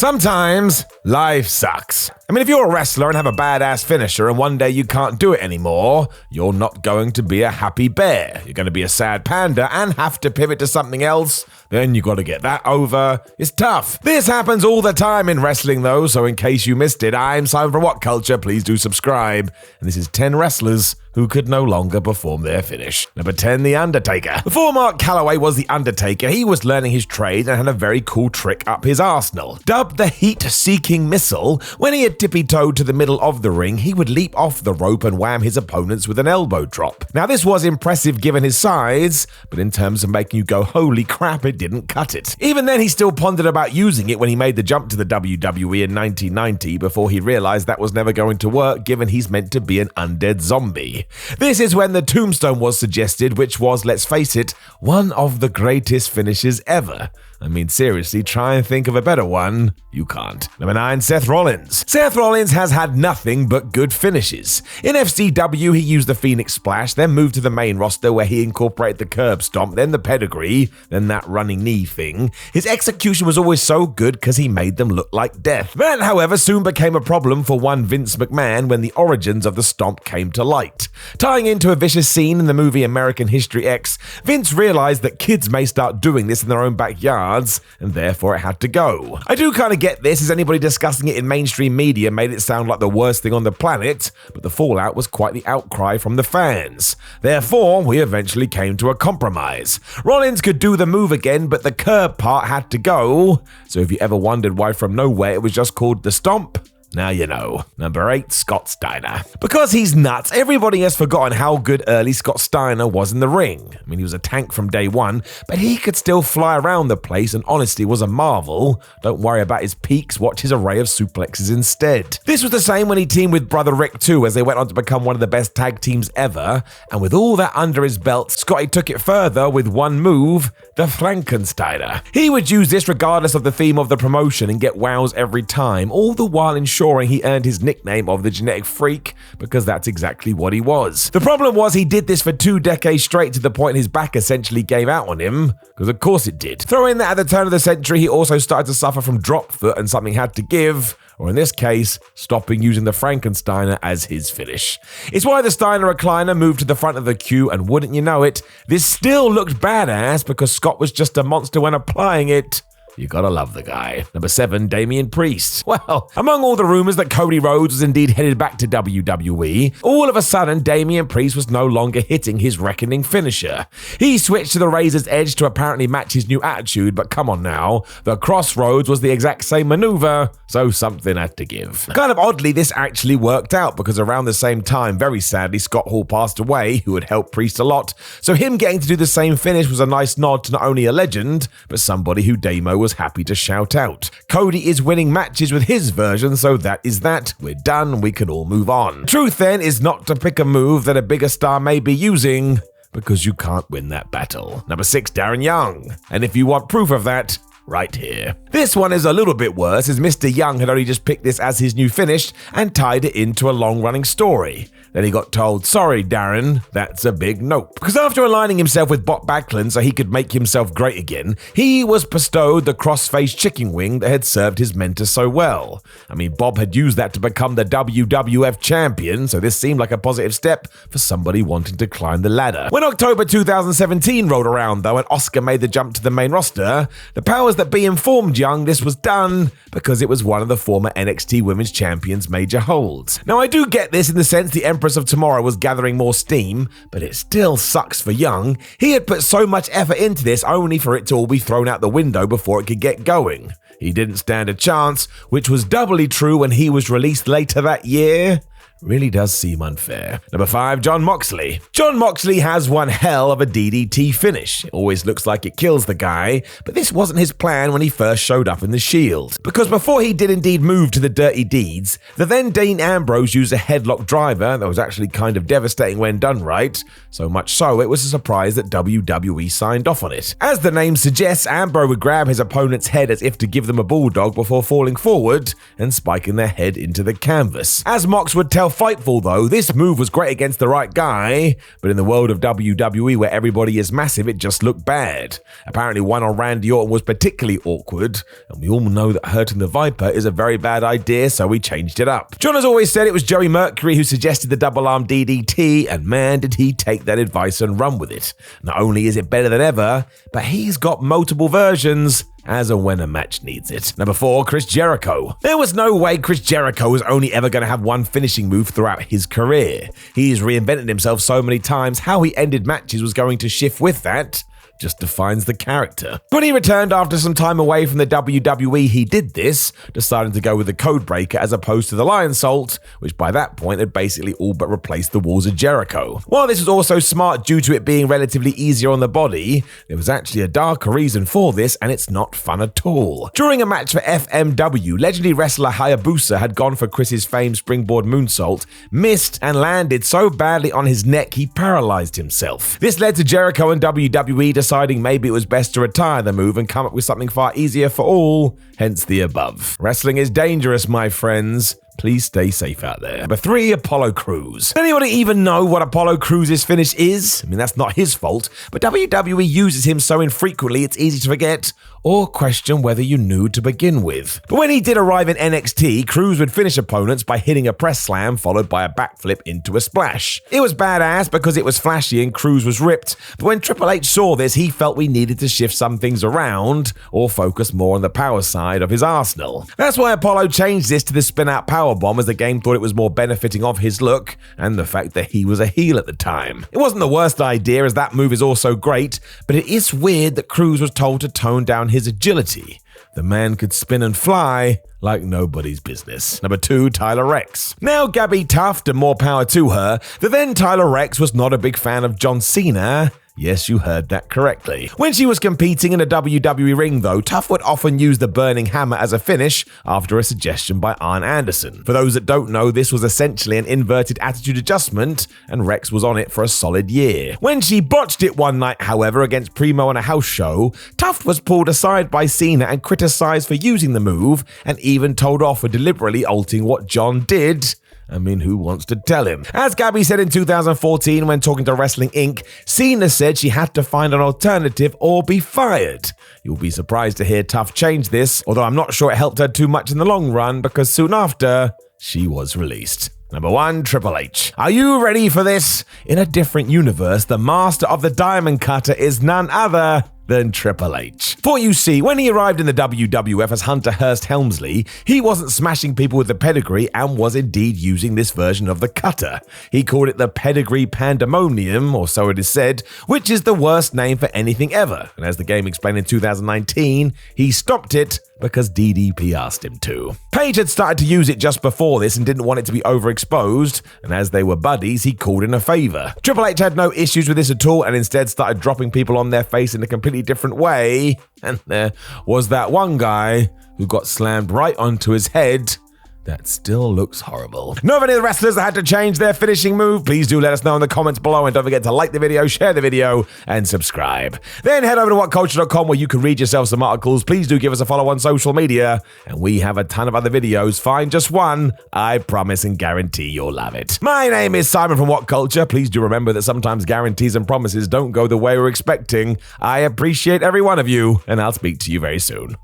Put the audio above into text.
Sometimes life sucks. I mean, if you're a wrestler and have a badass finisher and one day you can't do it anymore, you're not going to be a happy bear. You're going to be a sad panda and have to pivot to something else. Then you got to get that over. It's tough. This happens all the time in wrestling though, so in case you missed it, I'm Simon from What Culture. Please do subscribe. And this is 10 wrestlers who could no longer perform their finish. Number 10, The Undertaker. Before Mark Calloway was The Undertaker, he was learning his trade and had a very cool trick up his arsenal. Dubbed the heat-seeking missile, when he had tippy-toed to the middle of the ring, he would leap off the rope and wham his opponents with an elbow drop. Now this was impressive given his size, but in terms of making you go, holy crap, it didn't cut it. Even then, he still pondered about using it when he made the jump to the WWE in 1990 before he realized that was never going to work given he's meant to be an undead zombie. This is when the tombstone was suggested, which was, let's face it, one of the greatest finishes ever. I mean, seriously, try and think of a better one. You can't. Number 9, Seth Rollins. Seth Rollins has had nothing but good finishes. In FCW, he used the Phoenix Splash, then moved to the main roster where he incorporated the curb stomp, then the pedigree, then that running knee thing. His execution was always so good because he made them look like death. That, however, soon became a problem for one Vince McMahon when the origins of the stomp came to light. Tying into a vicious scene in the movie American History X, Vince realized that kids may start doing this in their own backyards, and therefore it had to go. I do kind of get this, as anybody discussing it in mainstream media made it sound like the worst thing on the planet, but the fallout was quite the outcry from the fans. Therefore, we eventually came to a compromise. Rollins could do the move again, but the curb part had to go. So if you ever wondered why from nowhere it was just called the stomp, now you know. Number 8, Scott Steiner. Because he's nuts, everybody has forgotten how good early Scott Steiner was in the ring. I mean, he was a tank from day one, but he could still fly around the place and honestly was a marvel. Don't worry about his peaks, watch his array of suplexes instead. This was the same when he teamed with Brother Rick too, as they went on to become one of the best tag teams ever. And with all that under his belt, Scotty took it further with one move, the Frankensteiner. He would use this regardless of the theme of the promotion and get wows every time, all the while ensuring he earned his nickname of the Genetic Freak, because that's exactly what he was. The problem was he did this for 2 decades straight to the point his back essentially gave out on him, because of course it did. Throw in that at the turn of the century he also started to suffer from drop foot and something had to give, or in this case, stopping using the Frankensteiner as his finish. It's why the Steiner recliner moved to the front of the queue, and wouldn't you know it, this still looked badass because Scott was just a monster when applying it. You gotta love the guy. Number 7, Damien Priest. Well, among all the rumors that Cody Rhodes was indeed headed back to WWE, all of a sudden Damien Priest was no longer hitting his reckoning finisher. He switched to the Razor's Edge to apparently match his new attitude, but come on now, the Crossroads was the exact same maneuver, so something had to give. Kind of oddly, this actually worked out because around the same time, very sadly, Scott Hall passed away, who had helped Priest a lot, so him getting to do the same finish was a nice nod to not only a legend, but somebody who Damo was happy to shout out. Cody is winning matches with his version, so that is that. We're done, we can all move on. Truth then is not to pick a move that a bigger star may be using, because you can't win that battle. Number 6, Darren Young. And if you want proof of that, right here. This one is a little bit worse, as Mr. Young had only just picked this as his new finish and tied it into a long-running story. Then he got told, sorry Darren, that's a big nope. Because after aligning himself with Bob Backlund so he could make himself great again, he was bestowed the cross-faced chicken wing that had served his mentor so well. I mean, Bob had used that to become the WWF champion, so this seemed like a positive step for somebody wanting to climb the ladder. When October 2017 rolled around though and Oscar made the jump to the main roster, the powers that be informed Young this was done because it was one of the former NXT Women's Champions' major holds. Now I do get this in the sense the Empress of Tomorrow was gathering more steam, but it still sucks for Young. He had put so much effort into this only for it to all be thrown out the window before it could get going. He didn't stand a chance, which was doubly true when he was released later that year. Really does seem unfair. Number 5, Jon Moxley. Jon Moxley has one hell of a DDT finish. It always looks like it kills the guy, but this wasn't his plan when he first showed up in the Shield. Because before he did indeed move to the Dirty Deeds, the then Dean Ambrose used a headlock driver that was actually kind of devastating when done right, so much so it was a surprise that WWE signed off on it. As the name suggests, Ambrose would grab his opponent's head as if to give them a bulldog before falling forward and spiking their head into the canvas. As Mox would tell of Fightful, though, this move was great against the right guy, but in the world of WWE where everybody is massive, it just looked bad. Apparently, one on Randy Orton was particularly awkward, and we all know that hurting the Viper is a very bad idea, so we changed it up. John has always said it was Joey Mercury who suggested the double arm DDT, and man, did he take that advice and run with it. Not only is it better than ever, but he's got multiple versions as and when a match needs it. Number 4, Chris Jericho. There was no way Chris Jericho was only ever going to have one finishing move throughout his career. He's reinvented himself so many times, how he ended matches was going to shift with that. Just defines the character. When he returned after some time away from the WWE, he did this, deciding to go with the Codebreaker as opposed to the Lionsault, which by that point had basically all but replaced the Walls of Jericho. While this was also smart due to it being relatively easier on the body, there was actually a darker reason for this, and it's not fun at all. During a match for FMW, legendary wrestler Hayabusa had gone for Chris's famed springboard moonsault, missed, and landed so badly on his neck he paralyzed himself. This led to Jericho and WWE deciding maybe it was best to retire the move and come up with something far easier for all, hence the above. Wrestling is dangerous, my friends. Please stay safe out there. Number 3, Apollo Crews. Does anybody even know what Apollo Crews' finish is? I mean, that's not his fault, but WWE uses him so infrequently it's easy to forget or question whether you knew to begin with. But when he did arrive in NXT, Crews would finish opponents by hitting a press slam followed by a backflip into a splash. It was badass because it was flashy and Crews was ripped, but when Triple H saw this, he felt we needed to shift some things around or focus more on the power side of his arsenal. That's why Apollo changed this to the spin-out powerbomb, as the game thought it was more benefiting of his look and the fact that he was a heel at the time. It wasn't the worst idea, as that move is also great, but it is weird that Crews was told to tone down his agility. The man could spin and fly like nobody's business. Number 2, Tyler Rex. Now Gabby Tuft, and more power to her, the then Tyler Rex was not a big fan of John Cena. Yes, you heard that correctly. When she was competing in a WWE ring, though, Tuff would often use the Burning Hammer as a finish after a suggestion by Arn Anderson. For those that don't know, this was essentially an inverted attitude adjustment, and Rex was on it for a solid year. When she botched it one night, however, against Primo on a house show, Tuft was pulled aside by Cena and criticized for using the move, and even told off for deliberately altering what John did. I mean, who wants to tell him? As Gabby said in 2014 when talking to Wrestling Inc., Cena said she had to find an alternative or be fired. You'll be surprised to hear Tuff change this, although I'm not sure it helped her too much in the long run because soon after, she was released. Number 1, Triple H. Are you ready for this? In a different universe, the master of the diamond cutter is none other than Triple H. For you see, when he arrived in the WWF as Hunter Hearst Helmsley, he wasn't smashing people with the pedigree and was indeed using this version of the cutter. He called it the Pedigree Pandemonium, or so it is said, which is the worst name for anything ever. And as the game explained in 2019, he stopped it because DDP asked him to. Page had started to use it just before this and didn't want it to be overexposed, and as they were buddies, he called in a favor. Triple H had no issues with this at all and instead started dropping people on their face in a completely different way, and there was that one guy who got slammed right onto his head. That still looks horrible. Know of any of the wrestlers that had to change their finishing move? Please do let us know in the comments below, and don't forget to like the video, share the video, and subscribe. Then head over to whatculture.com where you can read yourself some articles. Please do give us a follow on social media, and we have a ton of other videos. Find just one, I promise and guarantee you'll love it. My name is Simon from What Culture. Please do remember that sometimes guarantees and promises don't go the way we're expecting. I appreciate every one of you, and I'll speak to you very soon.